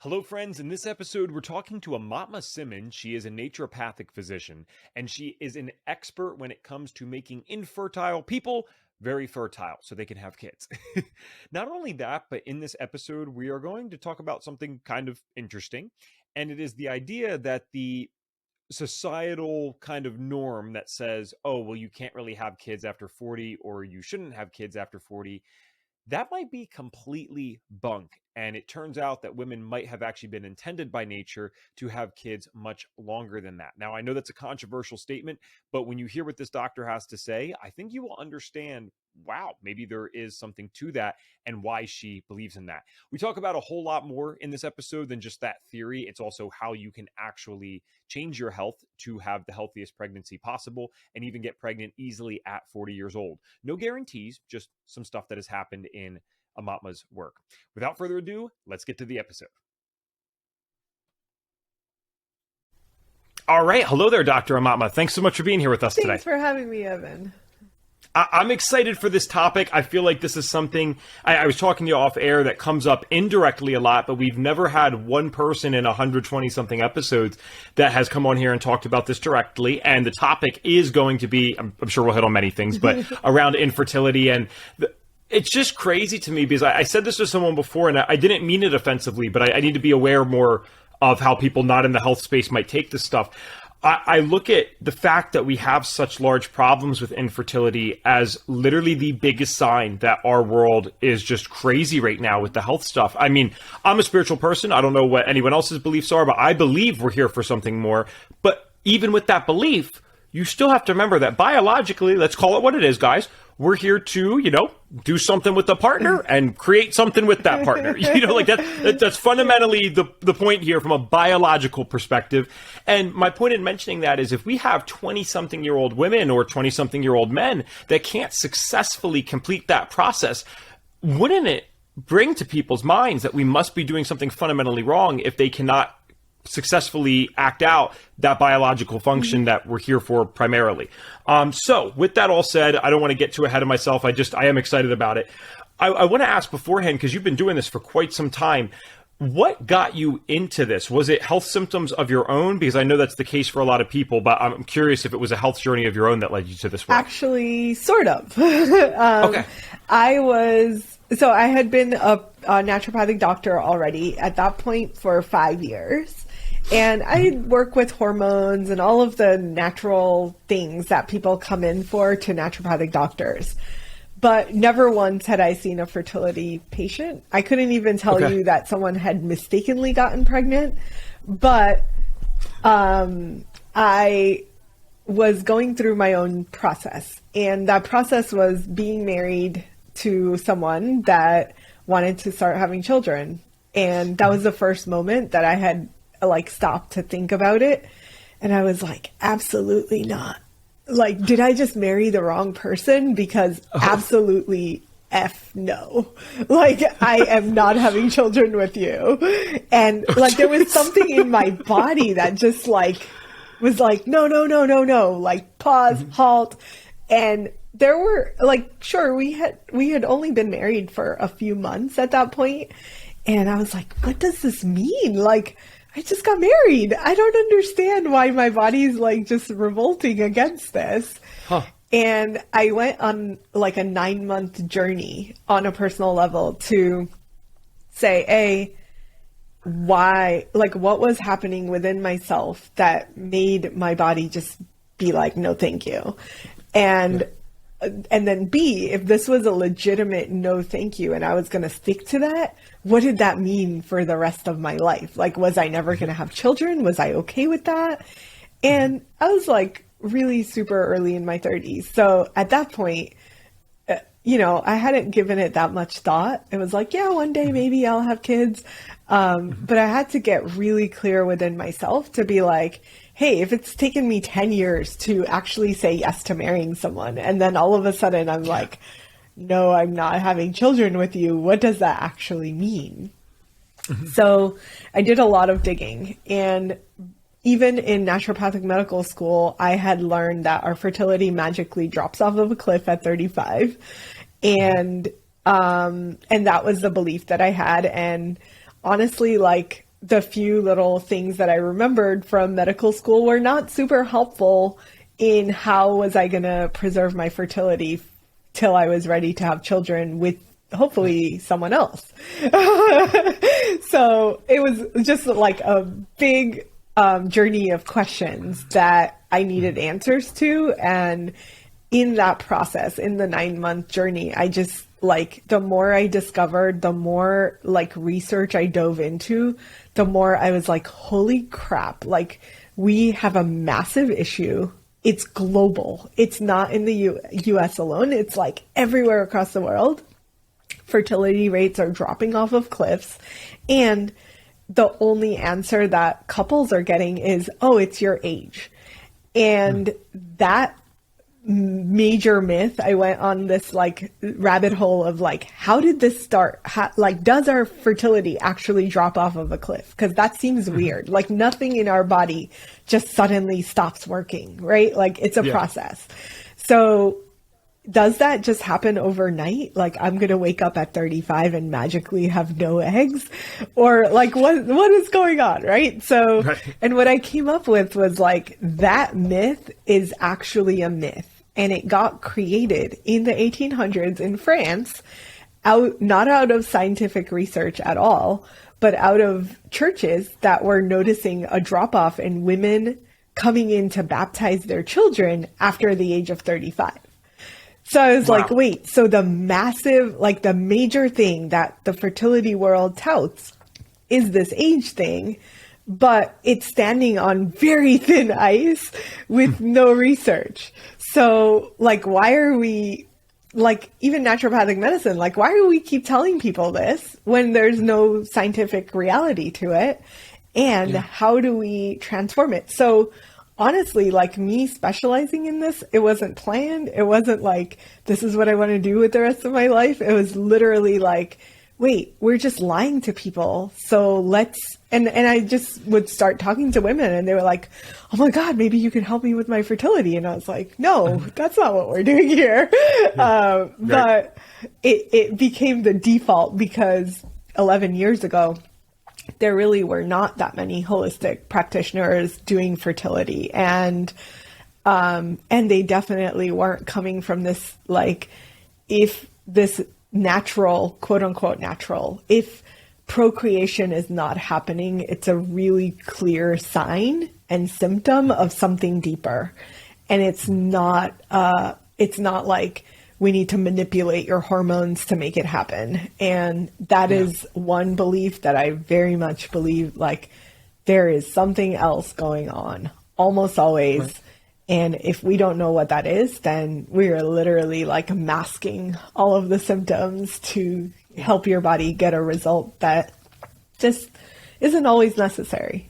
Hello, friends. In this episode, we're talking to Aumatma Simmons. She is a naturopathic physician, and she is an expert when it comes to making infertile people very fertile so they can have kids. Not only that, but in this episode, we are going to talk about something kind of interesting, and it is the idea that the societal kind of norm that says, oh, well, you can't really have kids after 40, or you shouldn't have kids after 40, that might be completely bunk. And it turns out that women might have actually been intended by nature to have kids much longer than that. Now, I know that's a controversial statement, but when you hear what this doctor has to say, I think you will understand, wow, maybe there is something to that and why she believes in that. We talk about a whole lot more in this episode than just that theory. It's also how you can actually change your health to have the healthiest pregnancy possible and even get pregnant easily at 40 years old. No guarantees, just some stuff that has happened in Aumatma's work. Without further ado, let's get to the episode. All right. Hello there, Dr. Aumatma. Thanks so much for being here with us today. Thanks for having me, Evan. I'm excited for this topic. I feel like this is something, I was talking to you off air, that comes up indirectly a lot, but we've never had one person in 120-something episodes that has come on here and talked about this directly. And the topic is going to be, I'm sure we'll hit on many things, but around infertility. And it's just crazy to me because I said this to someone before, and I didn't mean it offensively, but I need to be aware more of how people not in the health space might take this stuff. I look at the fact that we have such large problems with infertility as literally the biggest sign that our world is just crazy right now with the health stuff. I mean, I'm a spiritual person. I don't know what anyone else's beliefs are, but I believe we're here for something more. But even with that belief, you still have to remember that biologically, let's call it what it is, guys, we're here to, do something with the partner and create something with that partner. That's fundamentally the point here from a biological perspective. And my point in mentioning that is if we have 20-something-year-old women or 20-something-year-old men that can't successfully complete that process, wouldn't it bring to people's minds that we must be doing something fundamentally wrong if they cannot successfully act out that biological function that we're here for primarily. So with that all said, I don't want to get too ahead of myself. I am excited about it. I want to ask beforehand, because you've been doing this for quite some time, what got you into this? Was it health symptoms of your own? Because I know that's the case for a lot of people, but I'm curious if it was a health journey of your own that led you to this work. Actually, sort of. Okay. I had been a naturopathic doctor already at that point for 5 years. And I work with hormones and all of the natural things that people come in for to naturopathic doctors. But never once had I seen a fertility patient. I couldn't even tell you that someone had mistakenly gotten pregnant. But I was going through my own process. And that process was being married to someone that wanted to start having children. And that was the first moment that I had stopped to think about it. And I was like, absolutely not. Did I just marry the wrong person? Because absolutely F no. I am not having children with you. And there was something in my body that just was no. Pause, halt. And there were sure, we had only been married for a few months at that point. And I was like, what does this mean? I just got married. I don't understand why my body's just revolting against this. Huh. And I went on a 9-month journey on a personal level to say, why, what was happening within myself that made my body just be like, no, thank you. And then B, if this was a legitimate no thank you and I was going to stick to that, what did that mean for the rest of my life? Was I never going to have children? Was I okay with that? And I was really super early in my 30s. So at that point, I hadn't given it that much thought. It was one day maybe I'll have kids. But I had to get really clear within myself to be hey, if it's taken me 10 years to actually say yes to marrying someone, and then all of a sudden I'm no, I'm not having children with you, what does that actually mean? So I did a lot of digging. And even in naturopathic medical school, I had learned that our fertility magically drops off of a cliff at 35. And that was the belief that I had. And honestly, the few little things that I remembered from medical school were not super helpful in how was I going to preserve my fertility till I was ready to have children with hopefully someone else. So it was just like a big journey of questions that I needed answers to. And in that process, in the 9-month journey, I just like, the more I discovered, the more like research I dove into, the more I was like, holy crap, like we have a massive issue. It's global. It's not in the US alone. It's like everywhere across the world. Fertility rates are dropping off of cliffs. And the only answer that couples are getting is, oh, it's your age. And that major myth, I went on this like rabbit hole of like, how did this start? Like, does our fertility actually drop off of a cliff? Because that seems weird. Like nothing in our body just suddenly stops working, right? Like it's a process. So does that just happen overnight? Like I'm going to wake up at 35 and magically have no eggs? Or like what is going on, right? So, and what I came up with was like, that myth is actually a myth. And it got created in the 1800s in France, not out of scientific research at all, but out of churches that were noticing a drop off in women coming in to baptize their children after the age of 35. So I was like, wait, so the massive, like the major thing that the fertility world touts is this age thing, but it's standing on very thin ice with no research. So like, why are we, like even naturopathic medicine, like why do we keep telling people this when there's no scientific reality to it? And how do we transform it? So honestly, like me specializing in this, it wasn't planned. It wasn't like, this is what I want to do with the rest of my life. It was literally like, wait, we're just lying to people. So let's, and I just would start talking to women and they were like, oh my God, maybe you can help me with my fertility. And I was like, no, that's not what we're doing here. But it became the default because 11 years ago, there really were not that many holistic practitioners doing fertility. And they definitely weren't coming from this, like, if this natural, quote unquote natural, if procreation is not happening, it's a really clear sign and symptom of something deeper. And it's not like we need to manipulate your hormones to make it happen. And that is one belief that I very much believe, like there is something else going on almost always. Right. And if we don't know what that is, then we're literally like masking all of the symptoms to help your body get a result that just isn't always necessary.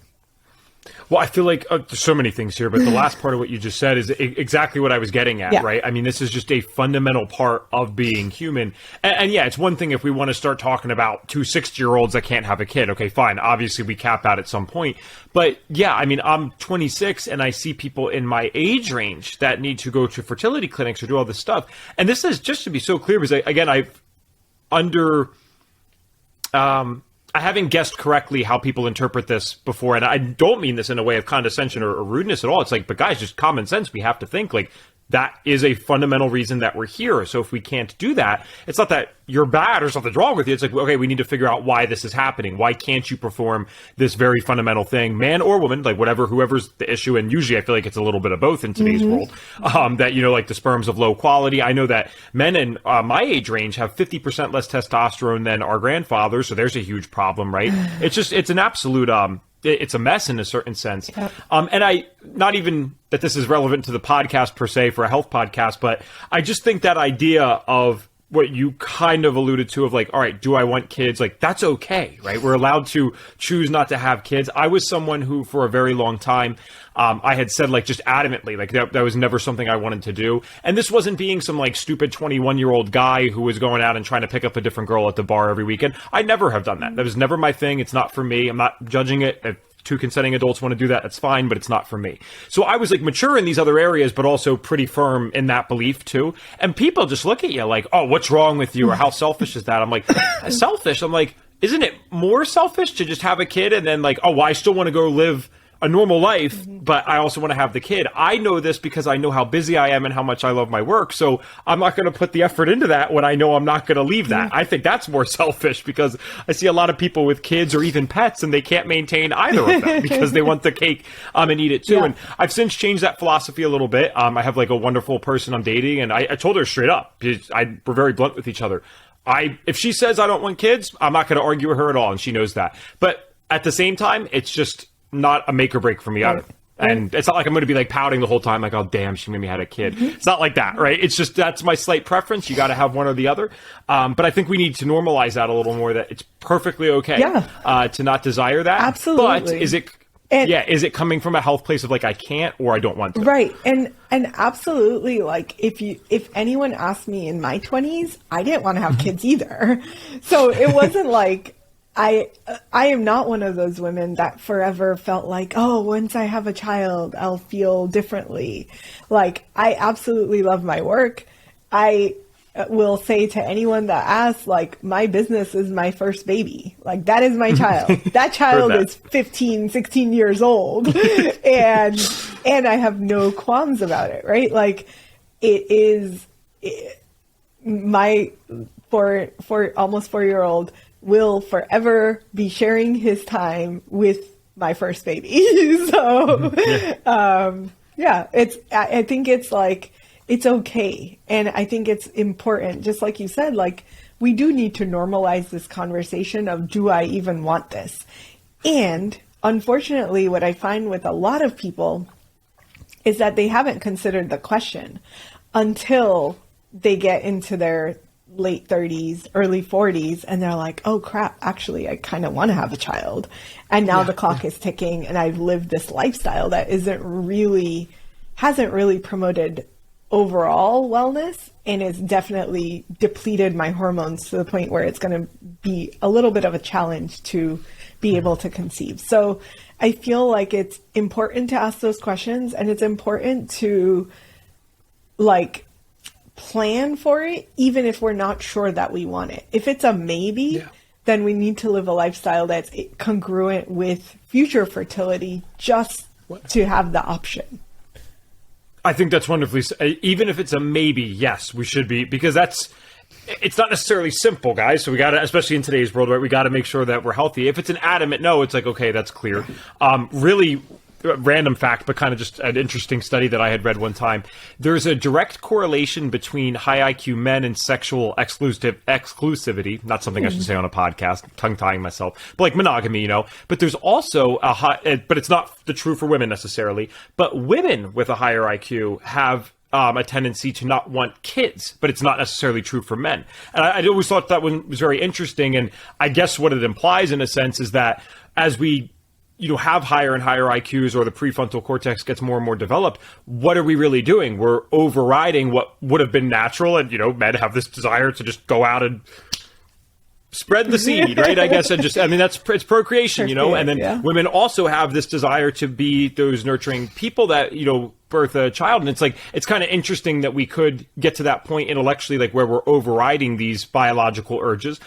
Well, I feel like there's so many things here, but the last part of what you just said is exactly what I was getting at, right? I mean, this is just a fundamental part of being human. And yeah, it's one thing if we want to start talking about 2 60-year-olds that can't have a kid. Okay, fine. Obviously, we cap out at some point. But yeah, I mean, I'm 26 and I see people in my age range that need to go to fertility clinics or do all this stuff. And this is just to be so clear because, again, I haven't guessed correctly how people interpret this before, and I don't mean this in a way of condescension or rudeness at all. It's like, but guys, just common sense. We have to think like that is a fundamental reason that we're here. So if we can't do that, it's not that you're bad or something's wrong with you. It's like, okay, we need to figure out why this is happening. Why can't you perform this very fundamental thing, man or woman, like whoever's the issue. And usually I feel like it's a little bit of both in today's world, that, you know, like the sperm's of low quality. I know that men in my age range have 50% less testosterone than our grandfathers. So there's a huge problem, right? It's an absolute, it's a mess in a certain sense. Yeah. And not even that this is relevant to the podcast per se for a health podcast, but I just think that idea of what you kind of alluded to of like, all right, do I want kids? Like, that's okay, right? We're allowed to choose not to have kids. I was someone who for a very long time, I had said like just adamantly, like that was never something I wanted to do. And this wasn't being some like stupid 21-year-old guy who was going out and trying to pick up a different girl at the bar every weekend. I never have done that. That was never my thing. It's not for me. I'm not judging it. If 2 consenting adults want to do that, that's fine, but it's not for me. So I was like mature in these other areas, but also pretty firm in that belief too. And people just look at you like, oh, what's wrong with you? Or how selfish is that? I'm like, selfish? I'm like, isn't it more selfish to just have a kid and then like, oh, well, I still want to go live a normal life, but I also want to have the kid. I know this because I know how busy I am and how much I love my work. So I'm not going to put the effort into that when I know I'm not going to leave that. I think that's more selfish because I see a lot of people with kids or even pets and they can't maintain either of them because they want the cake and eat it too. Yeah. And I've since changed that philosophy a little bit. I have like a wonderful person I'm dating, and I told her straight up, we're very blunt with each other. If she says I don't want kids, I'm not going to argue with her at all, and she knows that. But at the same time, it's just not a make or break for me either. And it's not like I'm going to be like pouting the whole time, like, oh, damn, she made me have a kid. It's not like that, right? It's just that's my slight preference. You got to have one or the other. But I think we need to normalize that a little more, that it's perfectly okay to not desire that. Absolutely. But is it coming from a health place of like, I can't or I don't want to? Right. And absolutely, like if anyone asked me in my 20s, I didn't want to have kids either. So it wasn't like, I am not one of those women that forever felt like, oh, once I have a child, I'll feel differently. Like, I absolutely love my work. I will say to anyone that asks, like, my business is my first baby. Like, that is my child. That child is 15, 16 years old. and I have no qualms about it, right? Like, my almost 4-year-old will forever be sharing his time with my first baby. So, I think it's like, it's okay. And I think it's important, just like you said, like, we do need to normalize this conversation of, do I even want this? And unfortunately, what I find with a lot of people is that they haven't considered the question until they get into their late 30s, early 40s, and they're like, oh crap, actually, I kind of want to have a child. And now the clock is ticking, and I've lived this lifestyle that hasn't really promoted overall wellness, and it's definitely depleted my hormones to the point where it's going to be a little bit of a challenge to be able to conceive. So I feel like it's important to ask those questions, and it's important to like plan for it, even if we're not sure that we want it. If it's a maybe, then we need to live a lifestyle that's congruent with future fertility, just to have the option. I think that's wonderfully, even if it's a maybe, yes, we should be, because it's not necessarily simple, guys. So we got to, especially in today's world, right, we got to make sure that we're healthy. If it's an adamant no, it's like, okay, that's clear. Really random fact, but kind of just an interesting study that I had read one time. There's a direct correlation between high IQ men and sexual exclusivity. Not something I should say on a podcast, tongue-tying myself, but like monogamy, But there's also but it's not the true for women necessarily. But women with a higher IQ have a tendency to not want kids, but it's not necessarily true for men. And I always thought that one was very interesting. And I guess what it implies in a sense is that as we have higher and higher IQs, or the prefrontal cortex gets more and more developed, what are we really doing? We're overriding what would have been natural. And, men have this desire to just go out and spread the seed, right? I guess, and it's procreation, and then women also have this desire to be those nurturing people that, birth a child. And it's like, it's kind of interesting that we could get to that point intellectually, like where we're overriding these biological urges.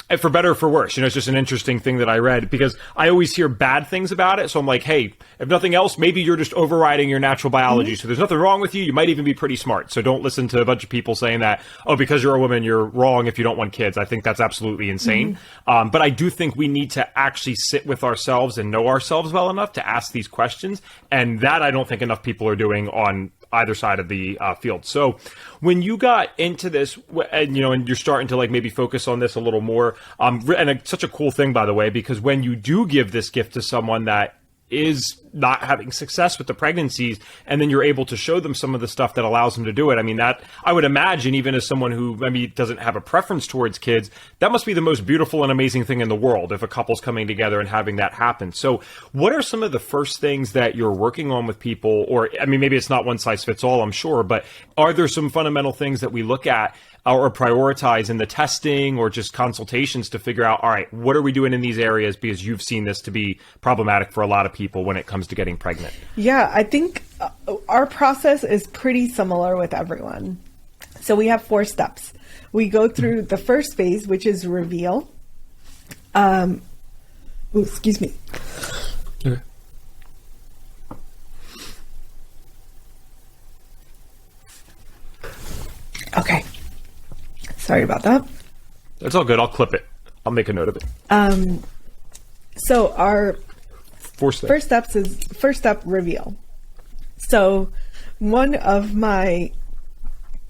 And for better or for worse, it's just an interesting thing that I read, because I always hear bad things about it. So I'm like, hey, if nothing else, maybe you're just overriding your natural biology. So there's nothing wrong with you. You might even be pretty smart. So don't listen to a bunch of people saying that, oh, because you're a woman, you're wrong if you don't want kids. I think that's absolutely insane. But I do think we need to actually sit with ourselves and know ourselves well enough to ask these questions. And that I don't think enough people are doing on either side of the field. So when you got into this, and and you're starting to like maybe focus on this a little more, and it's such a cool thing, by the way, because when you do give this gift to someone that is not having success with the pregnancies, and then you're able to show them some of the stuff that allows them to do it. I mean, that I would imagine, even as someone who maybe doesn't have a preference towards kids, that must be the most beautiful and amazing thing in the world if a couple's coming together and having that happen. So what are some of the first things that you're working on with people? Or, I mean, maybe it's not one size fits all, I'm sure, but are there some fundamental things that we look at or prioritize in the testing or just consultations to figure out, all right, what are we doing in these areas? Because you've seen this to be problematic for a lot of people when it comes to getting pregnant. Yeah, I think our process is pretty similar with everyone. So we have 4 steps. We go through the first phase, which is reveal. Ooh, excuse me. Okay. Okay. Sorry about that. That's all good. I'll clip it. I'll make a note of it. So our First step, reveal. So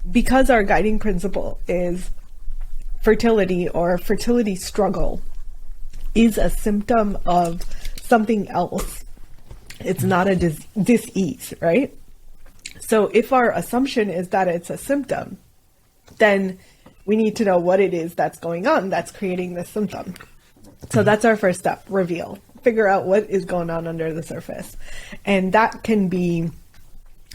because our guiding principle is fertility, or fertility struggle is a symptom of something else. It's not a dis-ease, right? So if our assumption is that it's a symptom, then we need to know what it is that's going on that's creating this symptom. So that's our first step, reveal. Figure out what is going on under the surface. And that can be,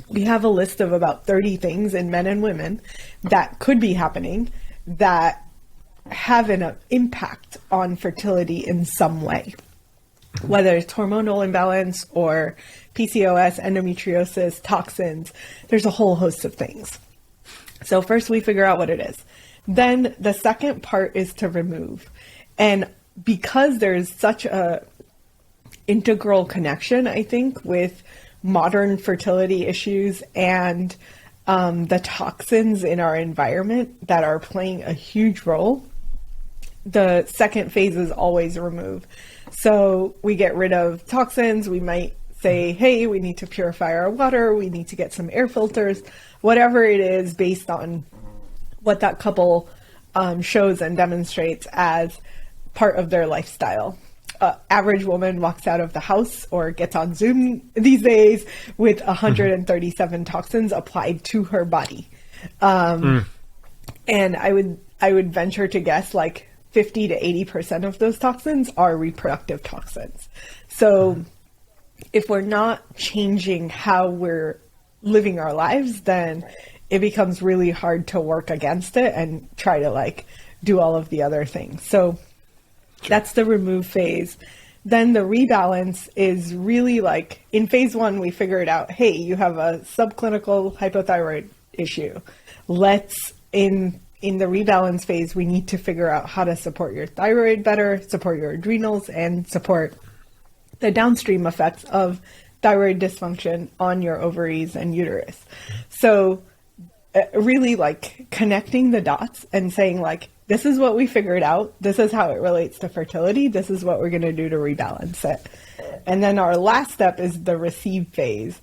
we have a list of about 30 things in men and women that could be happening that have an impact on fertility in some way, whether it's hormonal imbalance or PCOS, endometriosis, toxins. There's a whole host of things. So first we figure out what it is. Then the second part is to remove. And because there's such a integral connection, I think, with modern fertility issues and the toxins in our environment that are playing a huge role, the second phase is always remove. So we get rid of toxins. We might say, hey, we need to purify our water. We need to get some air filters, whatever it is based on what that couple shows and demonstrates as part of their lifestyle. Average woman walks out of the house or gets on Zoom these days with 137 toxins applied to her body. And I would venture to guess like 50 to 80% of those toxins are reproductive toxins. So if we're not changing how we're living our lives, then it becomes really hard to work against it and try to like do all of the other things. So that's the remove phase. Then the rebalance is really like in phase one, we figured out, hey, you have a subclinical hypothyroid issue. In the rebalance phase, we need to figure out how to support your thyroid better, support your adrenals, and support the downstream effects of thyroid dysfunction on your ovaries and uterus. So really like connecting the dots and saying like, this is what we figured out. This is how it relates to fertility. This is what we're going to do to rebalance it. And then our last step is the receive phase.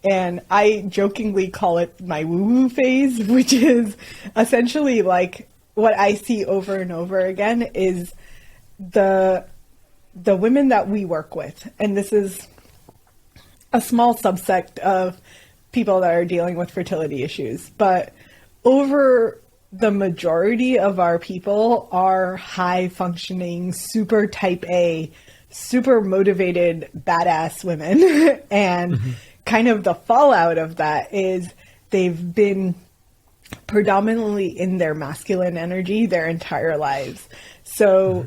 And I jokingly call it my woo-woo phase, which is essentially like what I see over and over again is the women that we work with. And this is a small subsect of people that are dealing with fertility issues. But over the majority of our people are high functioning, super type A, super motivated, badass women. And kind of the fallout of that is they've been predominantly in their masculine energy their entire lives. So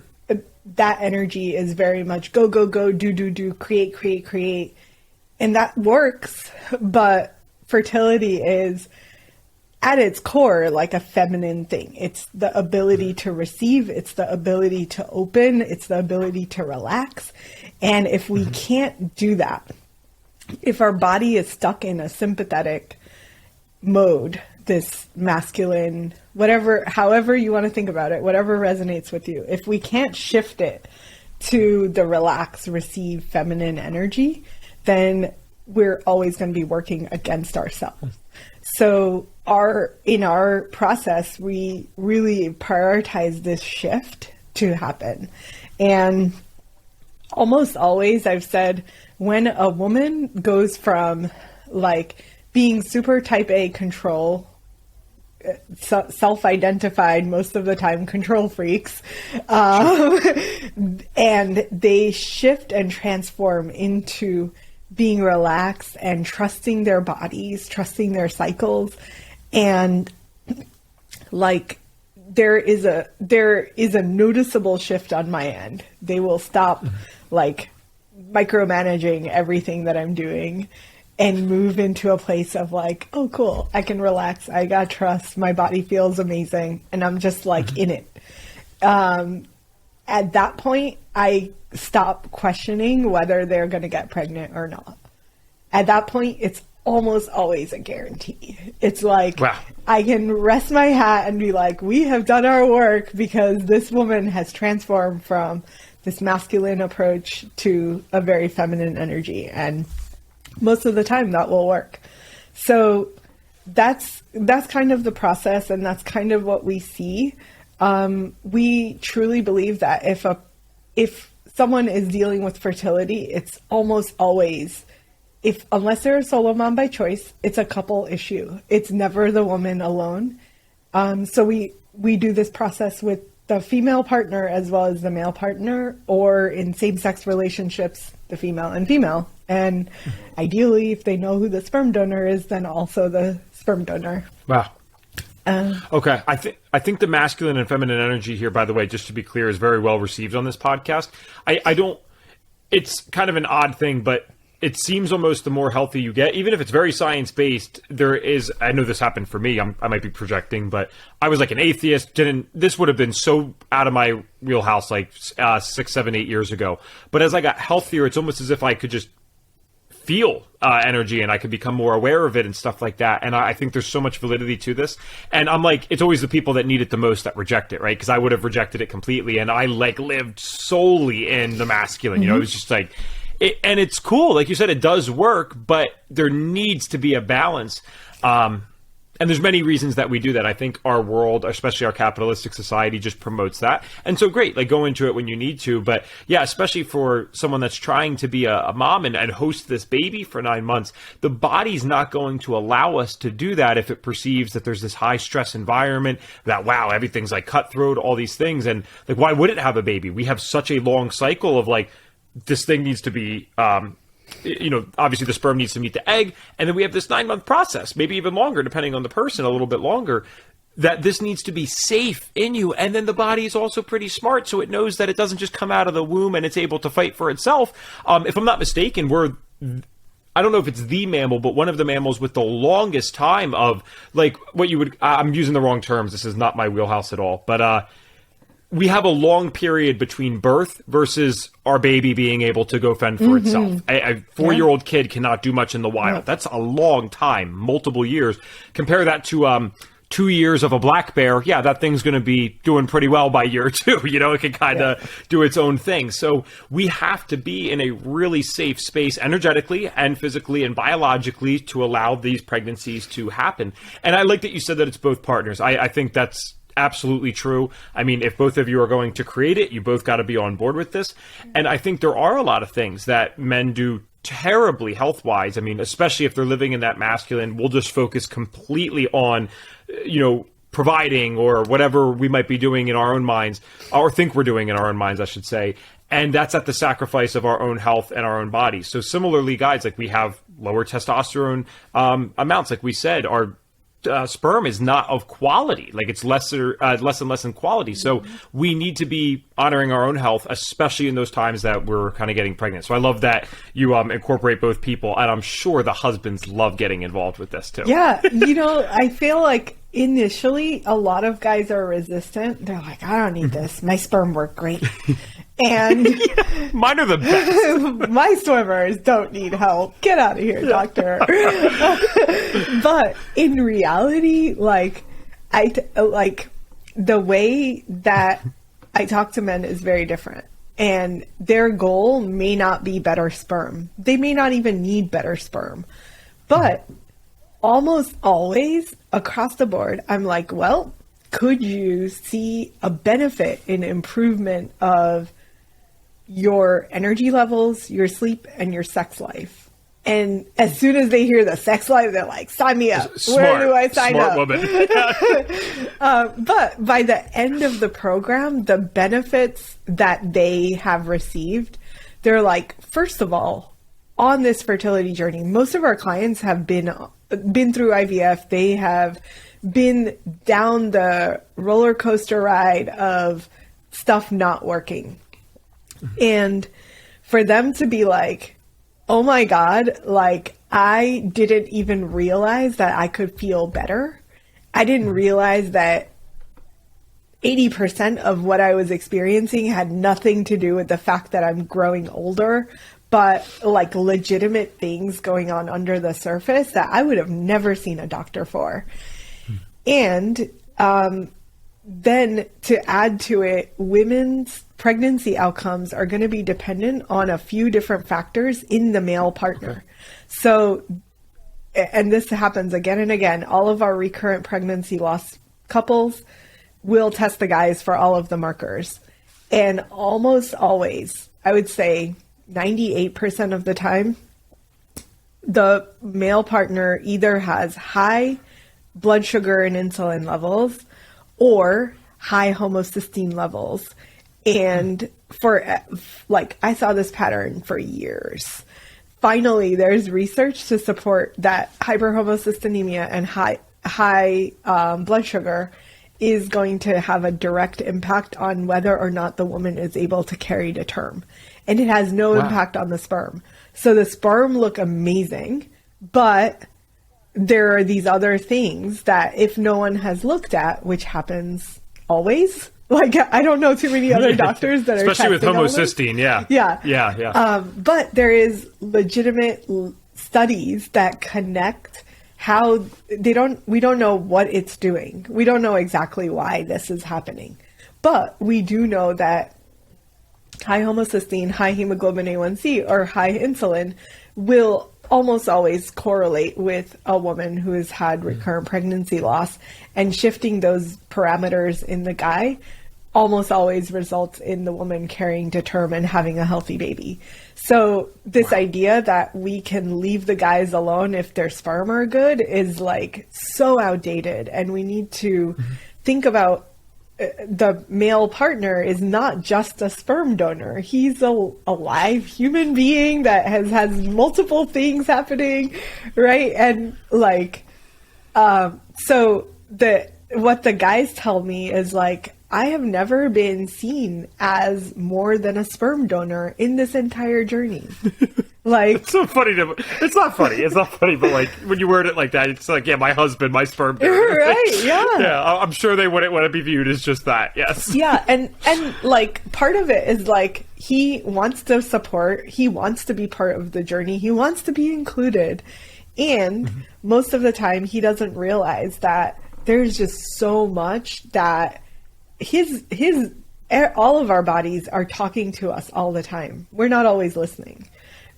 that energy is very much go, go, go, do, create, create, create. And that works, but fertility is at its core like a feminine thing. It's the ability to receive, it's the ability to open, it's the ability to relax. And if we can't do that, if our body is stuck in a sympathetic mode, this masculine, whatever, however you want to think about it, whatever resonates with you, if we can't shift it to the relax, receive feminine energy, then we're always going to be working against ourselves. So in our process, we really prioritize this shift to happen. And almost always I've said, when a woman goes from like being super type A control, self-identified, most of the time control freaks, and they shift and transform into being relaxed and trusting their bodies, trusting their cycles. And like, there is a noticeable shift on my end. They will stop like micromanaging everything that I'm doing and move into a place of like, oh, cool, I can relax. I got trust. My body feels amazing. And I'm just like in it. at that point, I stop questioning whether they're going to get pregnant or not. At that point, it's almost always a guarantee. It's like, wow. I can rest my hat and be like, we have done our work because this woman has transformed from this masculine approach to a very feminine energy. And most of the time that will work. So that's kind of the process, and that's kind of what we see. We truly believe that if someone is dealing with fertility, it's almost always, unless they're a solo mom by choice, it's a couple issue. It's never the woman alone. So we do this process with the female partner as well as the male partner, or in same-sex relationships, the female and female. And ideally, if they know who the sperm donor is, then also the sperm donor. Wow. Okay. I think the masculine and feminine energy here, by the way, just to be clear, is very well received on this podcast. It's kind of an odd thing, but it seems almost the more healthy you get, even if it's very science-based, I know this happened for me, I might be projecting, but I was like an atheist, this would have been so out of my wheelhouse like 6, 7, 8 years ago. But as I got healthier, it's almost as if I could just feel energy and I could become more aware of it and stuff like that. And I think there's so much validity to this. And I'm like, it's always the people that need it the most that reject it, right? Because I would have rejected it completely. And I like lived solely in the masculine, it was just like, and it's cool. Like you said, it does work, but there needs to be a balance. And there's many reasons that we do that. I think our world, especially our capitalistic society, just promotes that. And so great, like go into it when you need to. But yeah, especially for someone that's trying to be a mom and host this baby for 9 months, the body's not going to allow us to do that if it perceives that there's this high stress environment, that, wow, everything's like cutthroat, all these things. And like, why would it have a baby? We have such a long cycle of like, this thing needs to be, obviously the sperm needs to meet the egg. And then we have this 9-month process, maybe even longer, depending on the person, a little bit longer, that this needs to be safe in you. And then the body is also pretty smart. So it knows that it doesn't just come out of the womb and it's able to fight for itself. If I'm not mistaken, I don't know if it's the mammal, but one of the mammals with the longest time of like what you would, I'm using the wrong terms. This is not my wheelhouse at all, but, we have a long period between birth versus our baby being able to go fend for itself. A 4-year-old kid cannot do much in the wild. That's a long time, multiple years. Compare that to 2 years of a black bear. Yeah, that thing's going to be doing pretty well by year 2. It can kind of do its own thing. So we have to be in a really safe space energetically and physically and biologically to allow these pregnancies to happen. And I like that you said that it's both partners. I think that's absolutely true. I mean, if both of you are going to create it, you both got to be on board with this. And I think there are a lot of things that men do terribly health-wise. I mean, especially if they're living in that masculine, we'll just focus completely on, providing or whatever we might be doing in our own minds, or think we're doing in our own minds, I should say. And that's at the sacrifice of our own health and our own bodies. So similarly, guys, like we have lower testosterone amounts, like we said, our sperm is not of quality, like it's less and less in quality. So we need to be honoring our own health, especially in those times that we're kind of getting pregnant. So I love that you incorporate both people, and I'm sure the husbands love getting involved with this too. Yeah, I feel like initially a lot of guys are resistant. They're like, I don't need this. My sperm work great. And mine are the best. My swimmers don't need help. Get out of here, doctor. But in reality, the way that I talk to men is very different. And their goal may not be better sperm. They may not even need better sperm. But almost always across the board, I'm like, well, could you see a benefit in improvement of your energy levels, your sleep, and your sex life? And as soon as they hear the sex life, they're like, sign me up. Where do I sign up? Woman. But by the end of the program, the benefits that they have received, they're like, first of all, on this fertility journey, most of our clients have been through IVF. They have been down the roller coaster ride of stuff not working. And for them to be like, oh my God, like I didn't even realize that I could feel better. I didn't realize that 80% of what I was experiencing had nothing to do with the fact that I'm growing older, but like legitimate things going on under the surface that I would have never seen a doctor for. And then to add to it, women's pregnancy outcomes are going to be dependent on a few different factors in the male partner. Okay. So, and this happens again and again, all of our recurrent pregnancy loss couples will test the guys for all of the markers. And almost always, I would say 98% of the time, the male partner either has high blood sugar and insulin levels or high homocysteine levels. And for like, I saw this pattern for years. Finally, there's research to support that hyperhomocystinemia and high blood sugar is going to have a direct impact on whether or not the woman is able to carry to term. And it has no impact on the sperm. So the sperm look amazing, but there are these other things that if no one has looked at, which happens always, like I don't know too many other doctors that especially are with homocysteine. Yeah. But there is legitimate studies that connect how we don't know what it's doing. We don't know exactly why this is happening, but we do know that high homocysteine, high hemoglobin A1C, or high insulin will almost always correlate with a woman who has had recurrent pregnancy loss, and shifting those parameters in the guy almost always results in the woman carrying to term and having a healthy baby. So this idea that we can leave the guys alone if their sperm are good is like so outdated, and we need to think about the male partner is not just a sperm donor. He's a live human being that has multiple things happening, right? And like, so what the guys tell me is like, I have never been seen as more than a sperm donor in this entire journey. Like, it's so funny it's not funny. It's not funny, but like when you word it like that, it's like, yeah, my husband, my sperm donor. Right, yeah. Yeah, I'm sure they wouldn't want to be viewed as just that. Yes. Yeah, and like part of it is like he wants to support, he wants to be part of the journey, he wants to be included. And most of the time he doesn't realize that there's just so much that all of our bodies are talking to us all the time. We're not always listening,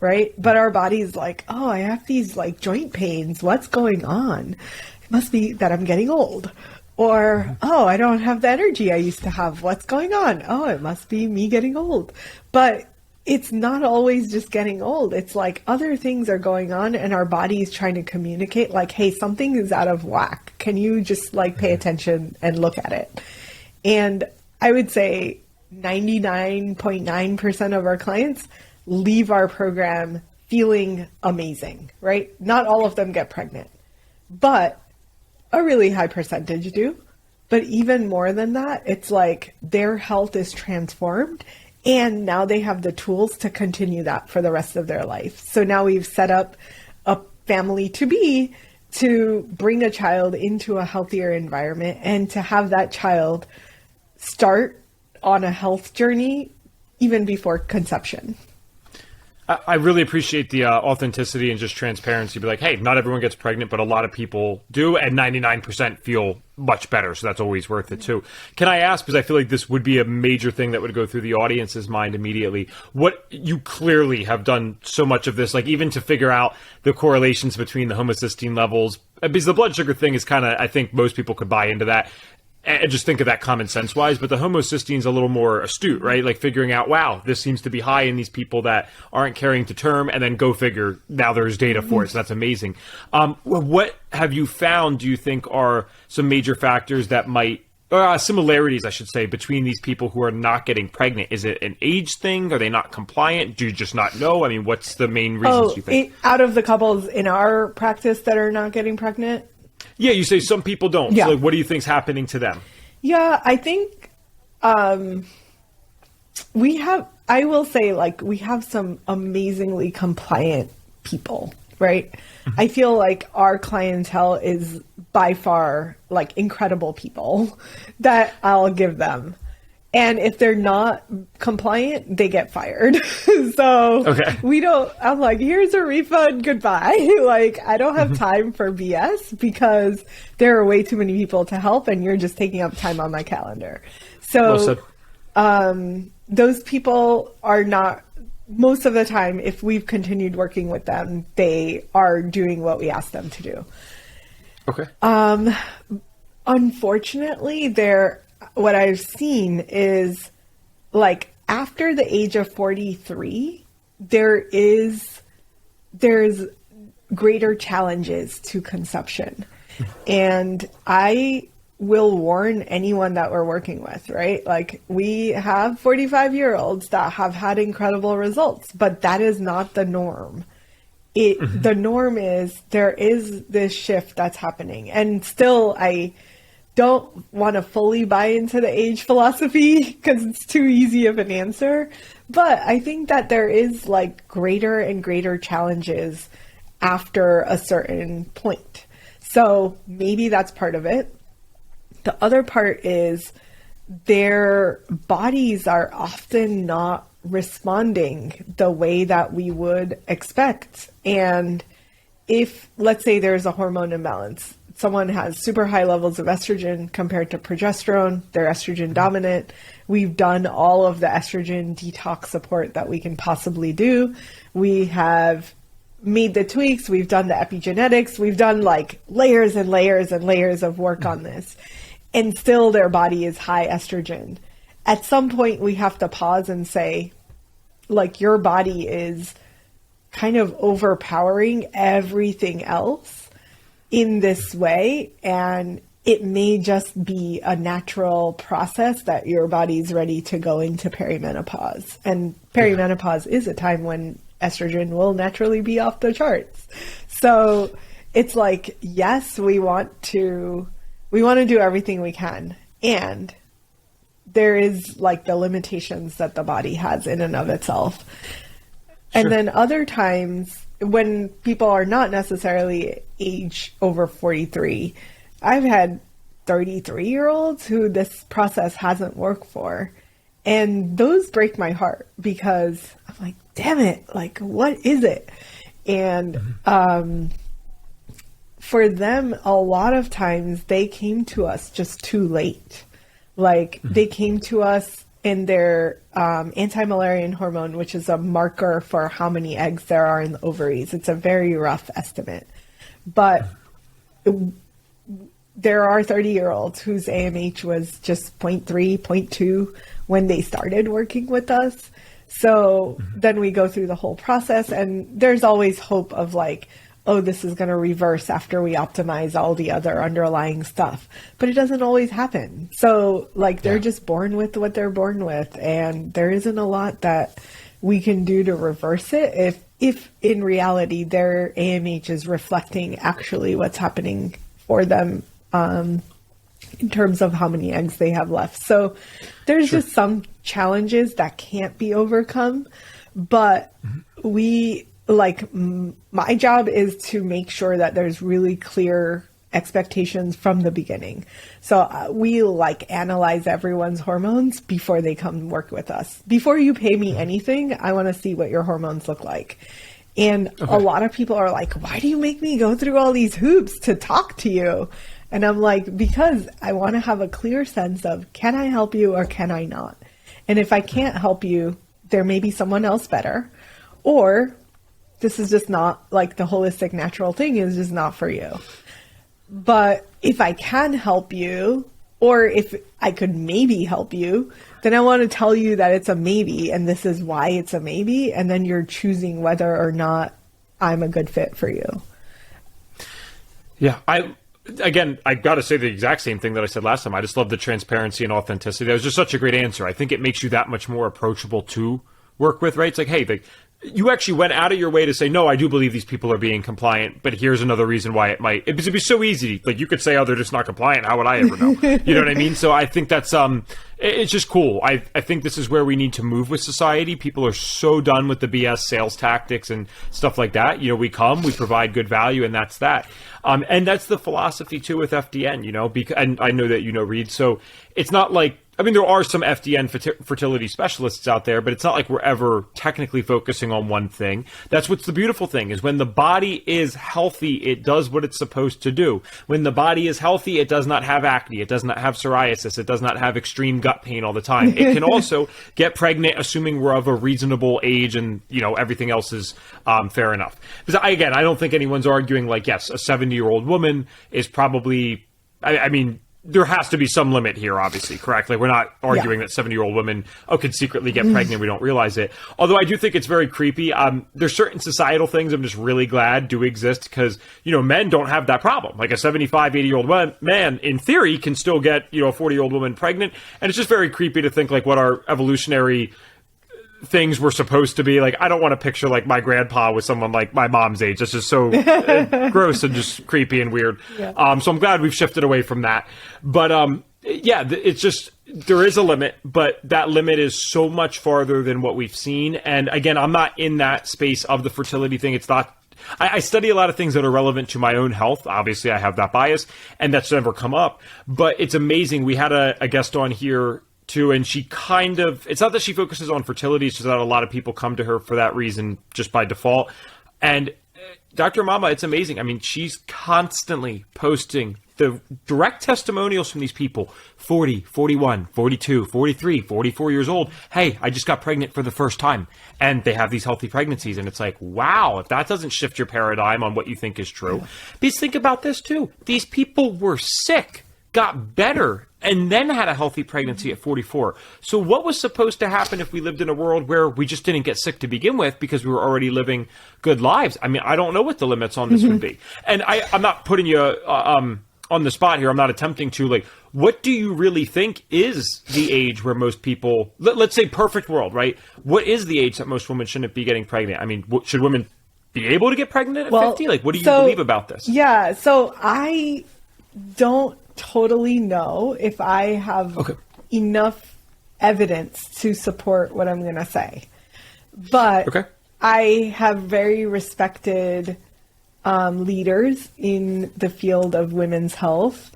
right? But our body's like, oh, I have these like joint pains. What's going on? It must be that I'm getting old. Or, oh, I don't have the energy I used to have. What's going on? Oh, it must be me getting old. But it's not always just getting old. It's like other things are going on, and our body's trying to communicate like, hey, something is out of whack. Can you just like pay attention and look at it? And I would say 99.9% of our clients leave our program feeling amazing, right? Not all of them get pregnant, but a really high percentage do. But even more than that, it's like their health is transformed, and now they have the tools to continue that for the rest of their life. So now we've set up a family to be to bring a child into a healthier environment and to have that child start on a health journey even before conception. I really appreciate the authenticity and just transparency. Be like, hey, not everyone gets pregnant, but a lot of people do, and 99% feel much better. So that's always worth it too. Can I ask, because I feel like this would be a major thing that would go through the audience's mind immediately, what you clearly have done so much of this, like even to figure out the correlations between the homocysteine levels, because the blood sugar thing is kind of, I think most people could buy into that. And just think of that common sense wise, but the homocysteine is a little more astute, right? Like figuring out, wow, this seems to be high in these people that aren't carrying to term, and then go figure, now there's data for it. So that's amazing. What have you found, do you think, are some major factors that might, or similarities, I should say, between these people who are not getting pregnant? Is it an age thing? Are they not compliant? Do you just not know? I mean, what's the main reasons you think? Out of the couples in our practice that are not getting pregnant? Yeah, you say some people don't. Yeah. So like, what do you think's happening to them? Yeah, I think we have some amazingly compliant people, right? I feel like our clientele is by far like incredible people that I'll give them. And if they're not compliant, they get fired. So I'm like, here's a refund, goodbye. Like, I don't have time for BS because there are way too many people to help and you're just taking up time on my calendar. So those people are not, most of the time, if we've continued working with them, they are doing what we ask them to do. Okay. Unfortunately, what I've seen is like after the age of 43, there's greater challenges to conception. And I will warn anyone that we're working with, right? Like we have 45-year-olds that have had incredible results, but that is not the norm. The norm is there is this shift that's happening. And still, I don't want to fully buy into the age philosophy because it's too easy of an answer. But I think that there is like greater and greater challenges after a certain point. So maybe that's part of it. The other part is their bodies are often not responding the way that we would expect. And if, let's say there's a hormone imbalance, someone has super high levels of estrogen compared to progesterone, they're estrogen dominant. We've done all of the estrogen detox support that we can possibly do. We have made the tweaks. We've done the epigenetics. We've done like layers and layers and layers of work on this. And still their body is high estrogen. At some point we have to pause and say, like, your body is kind of overpowering everything else in this way, and it may just be a natural process that your body's ready to go into perimenopause. And perimenopause is a time when estrogen will naturally be off the charts. So it's like, yes, we want to do everything we can. And there is like the limitations that the body has in and of itself. And then other times when people are not necessarily age over 43, I've had 33-year-olds who this process hasn't worked for. And those break my heart because I'm like, damn it, like, what is it? And for them, a lot of times they came to us just too late. Like they came to us in their anti-Müllerian hormone, which is a marker for how many eggs there are in the ovaries. It's a very rough estimate. But there are 30-year-olds whose AMH was just 0.3, 0.2 when they started working with us. So then we go through the whole process, and there's always hope of like, oh, this is going to reverse after we optimize all the other underlying stuff. But it doesn't always happen. So like they're just born with what they're born with, and there isn't a lot that we can do to reverse it if in reality their AMH is reflecting actually what's happening for them in terms of how many eggs they have left. So there's just some challenges that can't be overcome, but my job is to make sure that there's really clear expectations from the beginning. So we analyze everyone's hormones before they come work with us. Before you pay me anything, I want to see what your hormones look like. And a lot of people are like, why do you make me go through all these hoops to talk to you? And I'm like, because I want to have a clear sense of, can I help you or can I not? And if I can't help you, there may be someone else better, or this is just not like the holistic natural thing is just not for you. But if I can help you, or if I could maybe help you, then I want to tell you that it's a maybe, and this is why it's a maybe, and then you're choosing whether or not I'm a good fit for you. Yeah, I got to say the exact same thing that I said last time. I just love the transparency and authenticity. That was just such a great answer. I think it makes you that much more approachable to work with, right? It's like, hey, you actually went out of your way to say, no, I do believe these people are being compliant, but here's another reason why it might. It'd be so easy. Like, you could say, oh, they're just not compliant. How would I ever know? You know what I mean? So I think that's, it's just cool. I think this is where we need to move with society. People are so done with the BS sales tactics and stuff like that. You know, we provide good value, and that's that. And that's the philosophy too with FDN, you know, and I know that, you know, Reed. So it's not like, I mean, there are some FDN fertility specialists out there, but it's not like we're ever technically focusing on one thing. That's what's the beautiful thing, is when the body is healthy, it does what it's supposed to do. When the body is healthy, it does not have acne, it does not have psoriasis, it does not have extreme gut pain all the time. It can also get pregnant, assuming we're of a reasonable age and, you know, everything else is fair enough. Because I don't think anyone's arguing like, yes, a 70-year-old woman is probably, I mean, there has to be some limit here, obviously, correct? Like, we're not arguing that 70-year-old women, could secretly get pregnant. We don't realize it. Although I do think it's very creepy. There's certain societal things I'm just really glad do exist because, you know, men don't have that problem. Like, a 75, 80-year-old man, in theory, can still get, you know, a 40-year-old woman pregnant. And it's just very creepy to think, like, what our evolutionary things were supposed to be. Like, I don't want to picture like my grandpa with someone like my mom's age. That's just so gross and just creepy and weird. Yeah. So I'm glad we've shifted away from that. But it's just, there is a limit, but that limit is so much farther than what we've seen. And again, I'm not in that space of the fertility thing. It's not, I study a lot of things that are relevant to my own health. Obviously, I have that bias, and that's never come up. But it's amazing. We had a guest on here too, and she kind of, it's not that she focuses on fertility, it's just that a lot of people come to her for that reason just by default. And Dr. Mama, it's amazing. I mean, she's constantly posting the direct testimonials from these people, 40, 41, 42, 43, 44 years old. Hey, I just got pregnant for the first time. And they have these healthy pregnancies. And it's like, wow, if that doesn't shift your paradigm on what you think is true. Yeah. Because think about this too. These people were sick, got better, and then had a healthy pregnancy at 44. So what was supposed to happen if we lived in a world where we just didn't get sick to begin with because we were already living good lives? I mean, I don't know what the limits on this would be. And I'm not putting you on the spot here. I'm not attempting to, like, what do you really think is the age where most people, let's say perfect world, right? What is the age that most women shouldn't be getting pregnant? I mean, should women be able to get pregnant at 50? Like, what do you believe about this? Yeah, so I don't totally know if I have enough evidence to support what I'm going to say. But I have very respected leaders in the field of women's health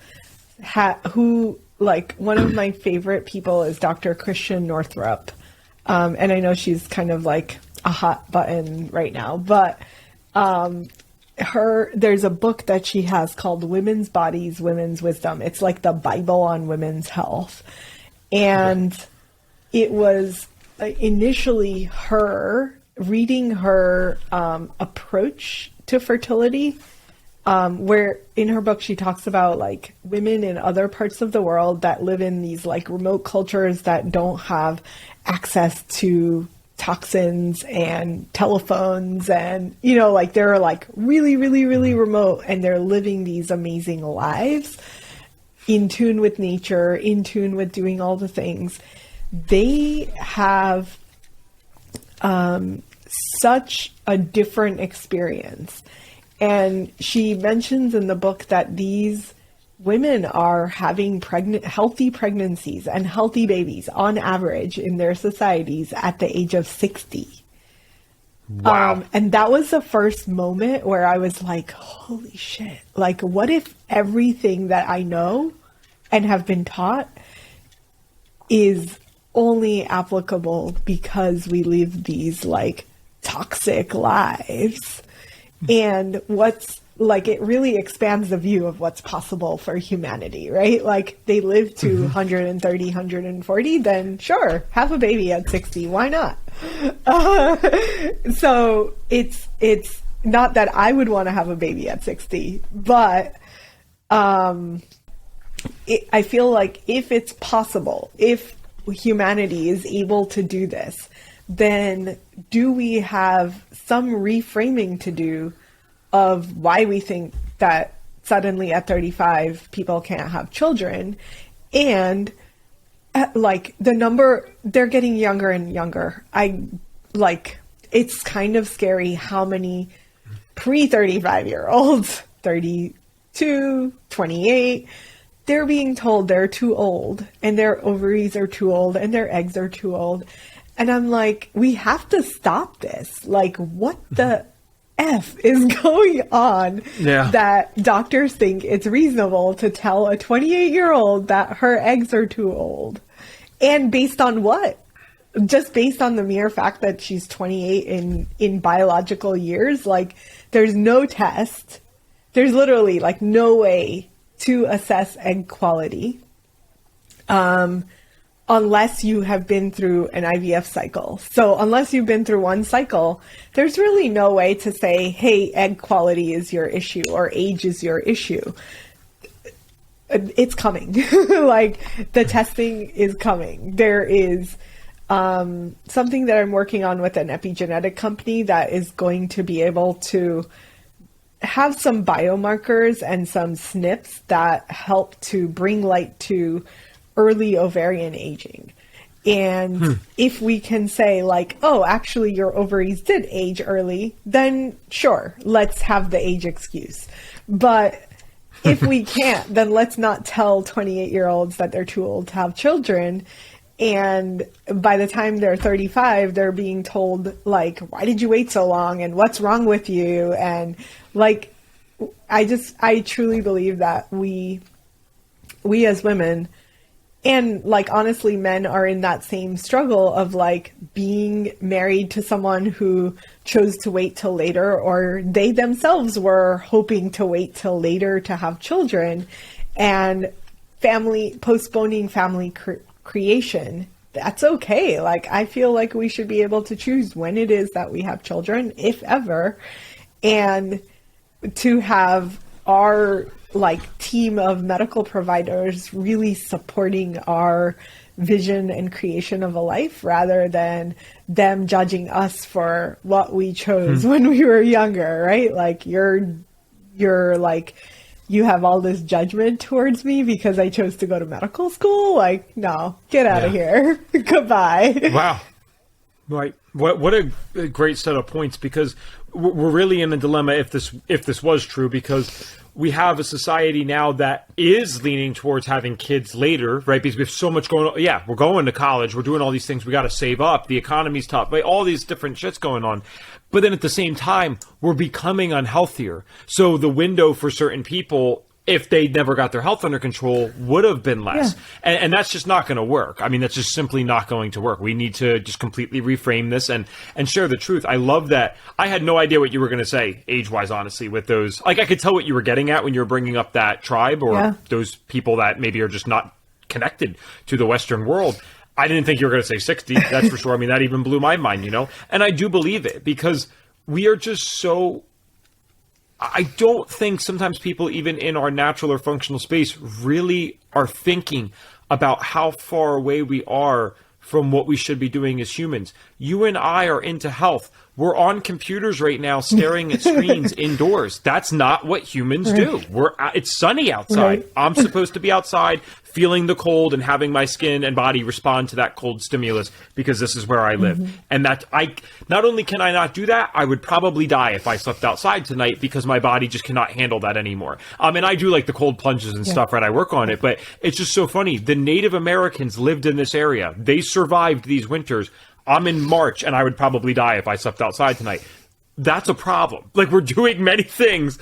who, like, one of my favorite people is Dr. Christian Northrup. And I know she's kind of like a hot button right now, but there's a book that she has called Women's Bodies, Women's Wisdom. It's like the Bible on women's health. And it was initially reading her approach to fertility, where in her book she talks about like women in other parts of the world that live in these like remote cultures that don't have access to toxins and telephones, and you know, like they're like really, really, really remote, and they're living these amazing lives in tune with nature, in tune with doing all the things. They have such a different experience. And she mentions in the book that these women are having healthy pregnancies and healthy babies on average in their societies at the age of 60. Wow. And that was the first moment where I was like, holy shit. Like, what if everything that I know and have been taught is only applicable because we live these like toxic lives? And what's like, it really expands the view of what's possible for humanity, right? Like, they live to 130, 140, then sure, have a baby at 60. Why not? So it's not that I would want to have a baby at 60, but I feel like if it's possible, if humanity is able to do this, then do we have some reframing to do of why we think that suddenly at 35 people can't have children? And like the number, they're getting younger and younger. it's kind of scary how many pre-35-year-olds, 32, 28, they're being told they're too old and their ovaries are too old and their eggs are too old. And I'm like, we have to stop this. Like, what the F is going on that doctors think it's reasonable to tell a 28-year-old that her eggs are too old? And based on what? Just based on the mere fact that she's 28 in biological years? Like, there's no test. There's literally like no way to assess egg quality unless you have been through an IVF cycle. So unless you've been through one cycle, there's really no way to say, hey, egg quality is your issue or age is your issue. It's coming. Like, the testing is coming. There is something that I'm working on with an epigenetic company that is going to be able to have some biomarkers and some SNPs that help to bring light to early ovarian aging. And if we can say like, oh, actually your ovaries did age early, then sure, let's have the age excuse. But if we can't, then let's not tell 28-year-olds that they're too old to have children. And by the time they're 35, they're being told, like, why did you wait so long? And what's wrong with you? And like, I truly believe that we as women, and like, honestly, men are in that same struggle of like being married to someone who chose to wait till later, or they themselves were hoping to wait till later to have children, and postponing family creation. That's okay. Like, I feel like we should be able to choose when it is that we have children, if ever, and to have our like team of medical providers really supporting our vision and creation of a life, rather than them judging us for what we chose when we were younger, right? Like, you're like, you have all this judgment towards me because I chose to go to medical school. Like, no, get out of here. Goodbye. Wow. Right. What a great set of points, because we're really in a dilemma if this was true, because we have a society now that is leaning towards having kids later, right? Because we have so much going on. Yeah, we're going to college. We're doing all these things. We got to save up. The economy's tough. Right? All these different shits going on. But then at the same time, we're becoming unhealthier. So the window for certain people, if they never got their health under control, would have been less. Yeah. And that's just not going to work. I mean, that's just simply not going to work. We need to just completely reframe this and share the truth. I love that. I had no idea what you were going to say, age-wise, honestly, with those. Like, I could tell what you were getting at when you were bringing up that tribe, or those people that maybe are just not connected to the Western world. I didn't think you were going to say 60, that's for sure. I mean, that even blew my mind, you know? And I do believe it, because we are just so... I don't think sometimes people, even in our natural or functional space, really are thinking about how far away we are from what we should be doing as humans. You and I are into health. We're on computers right now staring at screens indoors. That's not what humans do. It's sunny outside. I'm supposed to be outside feeling the cold and having my skin and body respond to that cold stimulus, because this is where I live. And that not only can I not do that, I would probably die if I slept outside tonight, because my body just cannot handle that anymore. And I do like the cold plunges and stuff, right? I work on it, but it's just so funny. The Native Americans lived in this area. They survived these winters. I'm in March and I would probably die if I slept outside tonight. That's a problem. Like, we're doing many things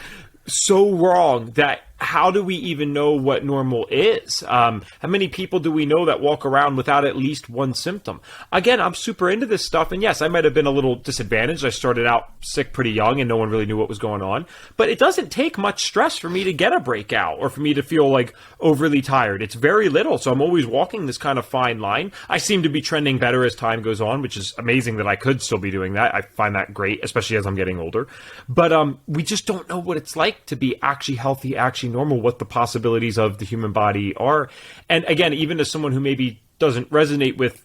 so wrong that how do we even know what normal is? How many people do we know that walk around without at least one symptom? Again, I'm super into this stuff, and yes, I might have been a little disadvantaged. I started out sick pretty young and no one really knew what was going on, but it doesn't take much stress for me to get a breakout or for me to feel like overly tired. It's very little, so I'm always walking this kind of fine line. I seem to be trending better as time goes on, which is amazing that I could still be doing that. I find that great, especially as I'm getting older. But we just don't know what it's like to be actually healthy, actually normal, what the possibilities of the human body are. And again, even as someone who maybe doesn't resonate with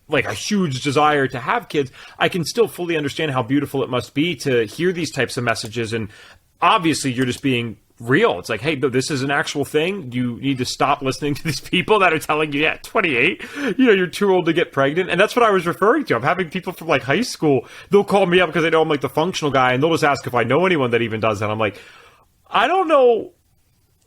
like a huge desire to have kids, I can still fully understand how beautiful it must be to hear these types of messages. And obviously you're just being real. It's like, hey, no, this is an actual thing. You need to stop listening to these people that are telling you, yeah, 28, you're too old to get pregnant. And that's what I was referring to. I'm having people from like high school, they'll call me up because they know I'm like the functional guy, and they'll just ask if I know anyone that even does that. I'm like, I don't know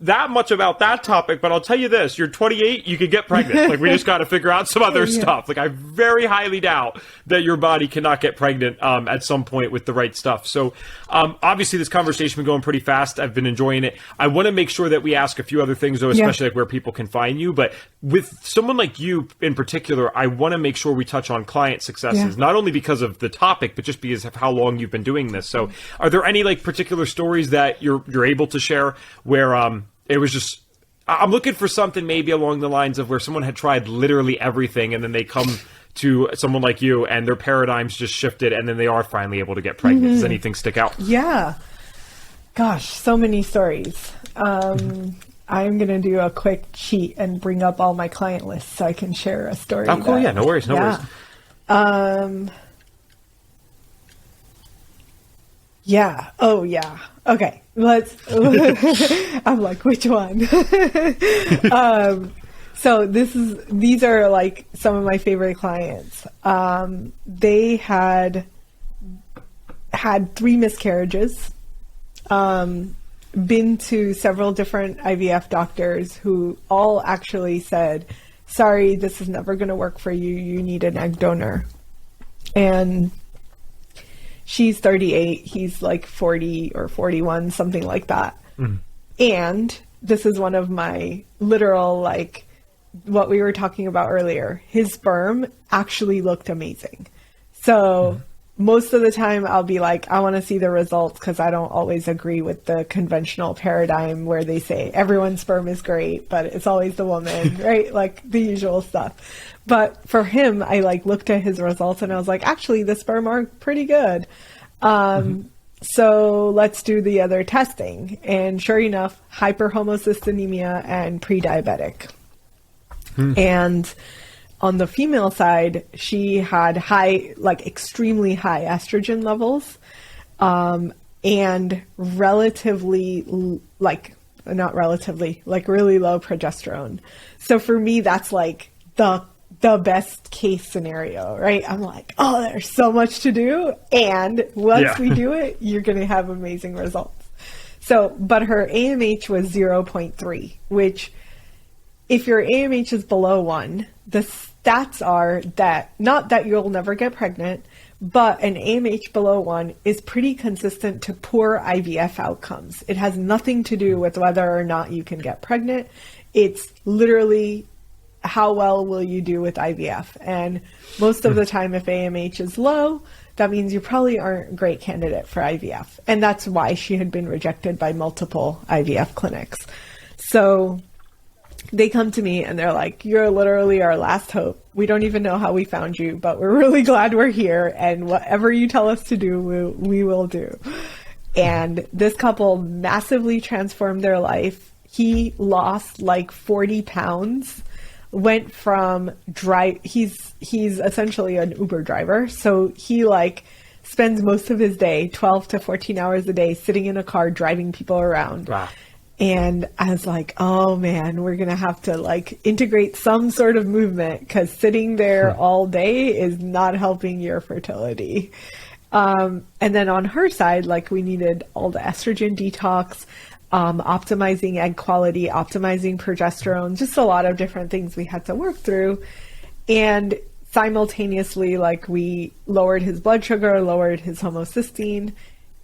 that much about that topic, but I'll tell you this, you're 28, you could get pregnant. Like, we just got to figure out some other stuff. Like, I very highly doubt that your body cannot get pregnant at some point with the right stuff. So obviously this conversation has been going pretty fast. I've been enjoying it. I want to make sure that we ask a few other things, though, especially like where people can find you. But with someone like you in particular, I want to make sure we touch on client successes, not only because of the topic, but just because of how long you've been doing this. So are there any like particular stories that you're able to share where it was just, I'm looking for something maybe along the lines of where someone had tried literally everything, and then they come to someone like you and their paradigms just shifted, and then they are finally able to get pregnant. Does anything stick out? Yeah. Gosh, so many stories. I'm going to do a quick sheet and bring up all my client lists so I can share a story. Oh, cool. Yeah, no worries. No worries. Yeah. Oh, yeah. Okay. I'm like, which one? So these are like some of my favorite clients. They had 3 miscarriages, been to several different IVF doctors who all actually said, sorry, this is never going to work for you. You need an egg donor. And she's 38, he's like 40 or 41, something like that. And this is one of my literal, like what we were talking about earlier. His sperm actually looked amazing. So most of the time I'll be like, I want to see the results, because I don't always agree with the conventional paradigm where they say everyone's sperm is great, but it's always the woman, right? Like the usual stuff. But for him, I like looked at his results and I was like, actually, the sperm are pretty good. So let's do the other testing. And sure enough, hyperhomocystinemia and pre-diabetic. And on the female side, she had high, like extremely high estrogen levels, and relatively, like, not relatively, like really low progesterone. So for me, that's like the best case scenario, right? I'm like, oh, there's so much to do. And once we do it, you're going to have amazing results. So, but her AMH was 0.3, which if your AMH is below 1, the stats are that, not that you'll never get pregnant, but an AMH below 1 is pretty consistent to poor IVF outcomes. It has nothing to do with whether or not you can get pregnant. It's literally how well will you do with IVF? And most of the time, if AMH is low, that means you probably aren't a great candidate for IVF. And that's why she had been rejected by multiple IVF clinics. So they come to me and they're like, you're literally our last hope. We don't even know how we found you, but we're really glad we're here. And whatever you tell us to do, we will do. And this couple massively transformed their life. He lost like 40 pounds. Went from he's essentially an Uber driver. So he like spends most of his day, 12 to 14 hours a day, sitting in a car, driving people around. Wow. And I was like, oh man, we're going to have to like integrate some sort of movement, because sitting there all day is not helping your fertility. And then on her side, like we needed all the estrogen detox, optimizing egg quality, optimizing progesterone, just a lot of different things we had to work through. And simultaneously, like we lowered his blood sugar, lowered his homocysteine,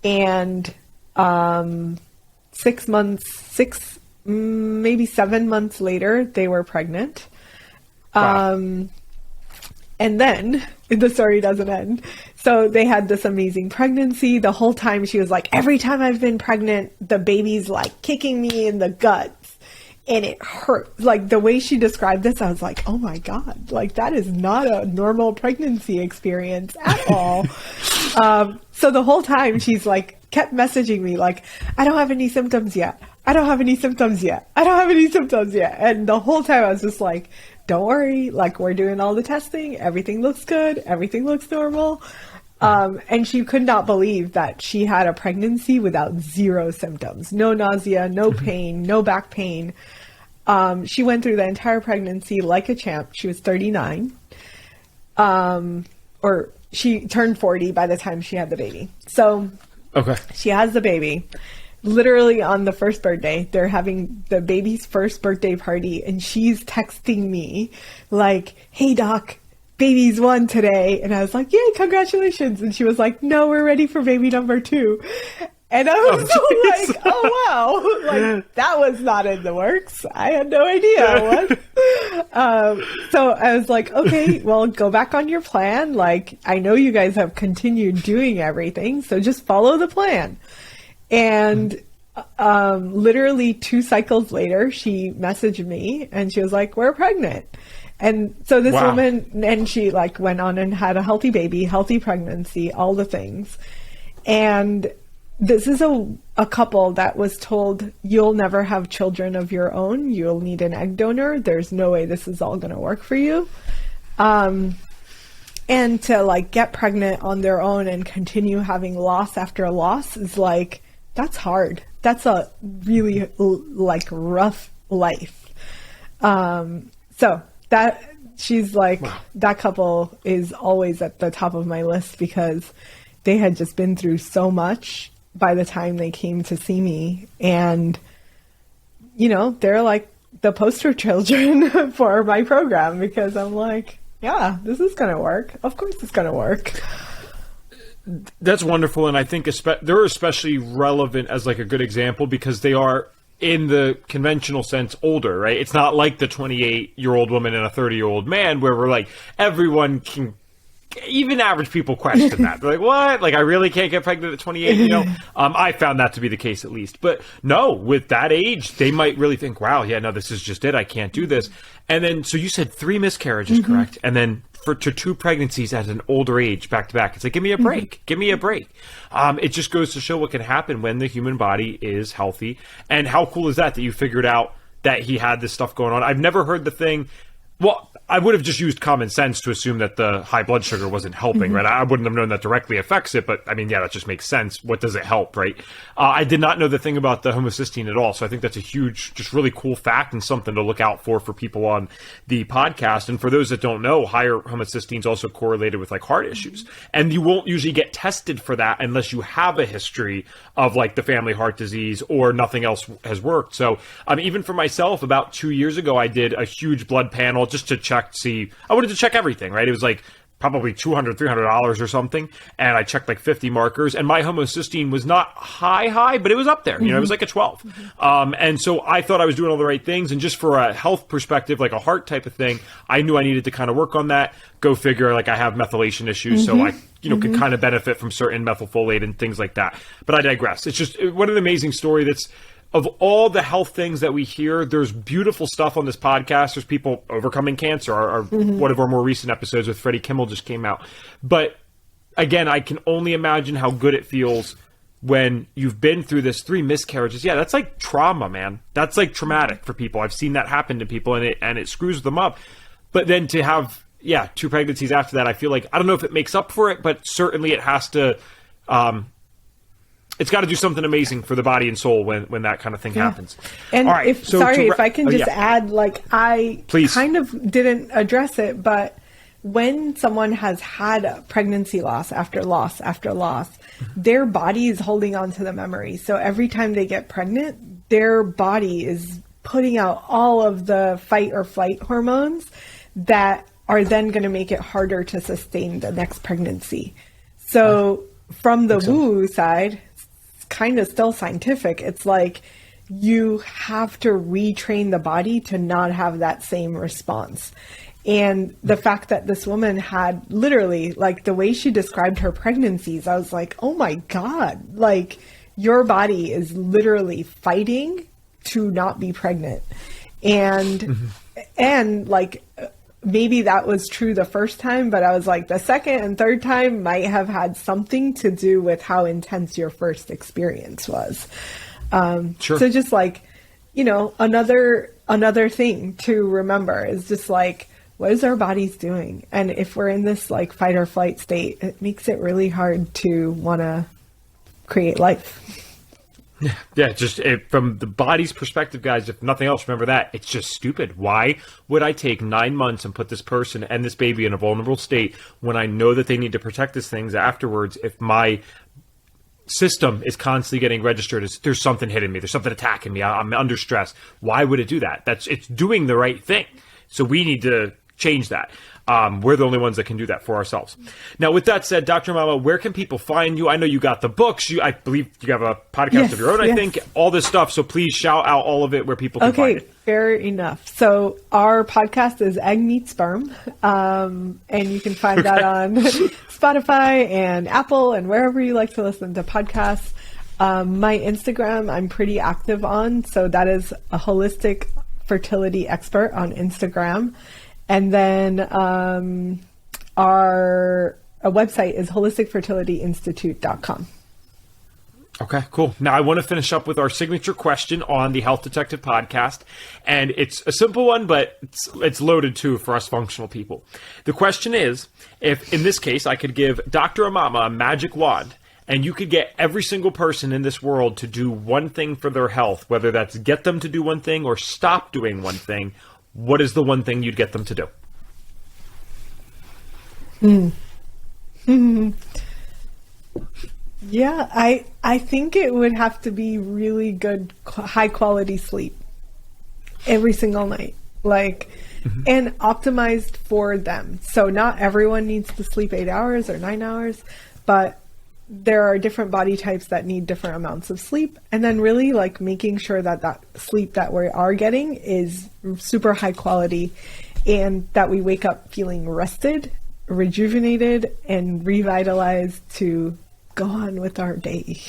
and 7 months later, they were pregnant. Wow. And then the story doesn't end. So they had this amazing pregnancy. The whole time she was like, every time I've been pregnant, the baby's like kicking me in the guts and it hurt. Like the way she described this, I was like, oh my God, like that is not a normal pregnancy experience at all. So the whole time she's like, kept messaging me like, I don't have any symptoms yet. I don't have any symptoms yet. I don't have any symptoms yet. And the whole time I was just like, don't worry, like we're doing all the testing. Everything looks good. Everything looks normal. And she could not believe that she had a pregnancy without zero symptoms, no nausea, no pain, no back pain. She went through the entire pregnancy like a champ. She was 39. Or she turned 40 by the time she had the baby. So she has the baby. Literally on the first birthday, they're having the baby's first birthday party, and she's texting me like, "Hey doc, baby's 1 today." And I was like, "Yay, congratulations." And she was like, "No, we're ready for baby number 2." And I was like, "Oh wow, like that was not in the works. I had no idea." So I was like, "Okay, well, go back on your plan. Like, I know you guys have continued doing everything, so just follow the plan." And literally 2 cycles later, she messaged me and she was like, "We're pregnant." And so this woman, and she like went on and had a healthy baby, healthy pregnancy, all the things. And this is a couple that was told, "You'll never have children of your own. You'll need an egg donor. There's no way this is all going to work for you." And to like get pregnant on their own and continue having loss after loss is like, that's hard. That's a really like rough life. So that she's like, that couple is always at the top of my list because they had just been through so much by the time they came to see me. And, you know, they're like the poster children for my program because I'm like, yeah, this is going to work. Of course it's going to work. That's wonderful, and I think they're especially relevant as like a good example because they are, in the conventional sense, older, right? It's not like the 28-year-old woman and a 30-year-old man where we're like, everyone can, even average people question that. They're like, what? Like, I really can't get pregnant at 28, you know? I found that to be the case at least. But no, with that age, they might really think, wow, yeah, no, this is just it. I can't do this. And then, so you said 3 miscarriages, correct? And then to 2 pregnancies at an older age, back to back. It's like, give me a break. Give me a break. It just goes to show what can happen when the human body is healthy. And how cool is that you figured out that he had this stuff going on? I've never heard the thing. Well, I would have just used common sense to assume that the high blood sugar wasn't helping, right? I wouldn't have known that directly affects it, but I mean, yeah, that just makes sense. What does it help, right? I did not know the thing about the homocysteine at all, so I think that's a huge, just really cool fact and something to look out for people on the podcast. And for those that don't know, higher homocysteine is also correlated with like heart issues. And you won't usually get tested for that unless you have a history of like the family heart disease or nothing else has worked. So even for myself, about 2 years ago, I did a huge blood panel just to check. I wanted to check everything, right? It was like probably $200, $300 or something. And I checked like 50 markers, and my homocysteine was not high, but it was up there. You know, it was like a 12. And so I thought I was doing all the right things. And just for a health perspective, like a heart type of thing, I knew I needed to kind of work on that. Go figure, like I have methylation issues, so I, could kind of benefit from certain methylfolate and things like that. But I digress. It's just what an amazing story. That's, of all the health things that we hear, there's beautiful stuff on this podcast. There's people overcoming cancer. One of our more recent episodes with Freddie Kimmel just came out. But again, I can only imagine how good it feels when you've been through this 3 miscarriages. Yeah, that's like trauma, man. That's like traumatic for people. I've seen that happen to people, and it screws them up. But then to have 2 pregnancies after that, I feel like, I don't know if it makes up for it, but certainly it has to. It's got to do something amazing for the body and soul when that kind of thing happens. And all right, if I can just add, like, I kind of didn't address it, but when someone has had a pregnancy loss after loss after loss, their body is holding on to the memory. So every time they get pregnant, their body is putting out all of the fight or flight hormones that are then going to make it harder to sustain the next pregnancy. So from the woo side, kind of still scientific. It's like you have to retrain the body to not have that same response. And the fact that this woman had literally, like, the way she described her pregnancies, I was like, oh my God, like, your body is literally fighting to not be pregnant. And like, maybe that was true the first time, but I was like, the second and third time might have had something to do with how intense your first experience was. So just like, another thing to remember is just like, what is our bodies doing? And if we're in this like fight or flight state, it makes it really hard to want to create life. Yeah, just from the body's perspective, guys, if nothing else, remember that. It's just stupid. Why would I take 9 months and put this person and this baby in a vulnerable state when I know that they need to protect these things afterwards if my system is constantly getting registered as there's something hitting me, there's something attacking me, I'm under stress? Why would it do that? It's doing the right thing. So we need to change that. We're the only ones that can do that for ourselves. Now, with that said, Dr. Mama, where can people find you? I know you got the books. I believe you have a podcast of your own, I think, all this stuff. So please shout out all of it where people can find it. Fair enough. So our podcast is Egg Meets Sperm. And you can find that on Spotify and Apple and wherever you like to listen to podcasts. My Instagram, I'm pretty active on. So that is a holistic fertility expert on Instagram. And then our website is holisticfertilityinstitute.com. Okay, cool. Now I want to finish up with our signature question on the Health Detective podcast. And it's a simple one, but it's loaded too for us functional people. The question is, if in this case I could give Dr. Aumatma a magic wand and you could get every single person in this world to do one thing for their health, whether that's get them to do one thing or stop doing one thing, what is the one thing you'd get them to do? Yeah, I think it would have to be really good, high quality sleep every single night, and optimized for them. So not everyone needs to sleep 8 hours or 9 hours, but there are different body types that need different amounts of sleep. And then really making sure that sleep that we are getting is super high quality and that we wake up feeling rested, rejuvenated, and revitalized to go on with our day.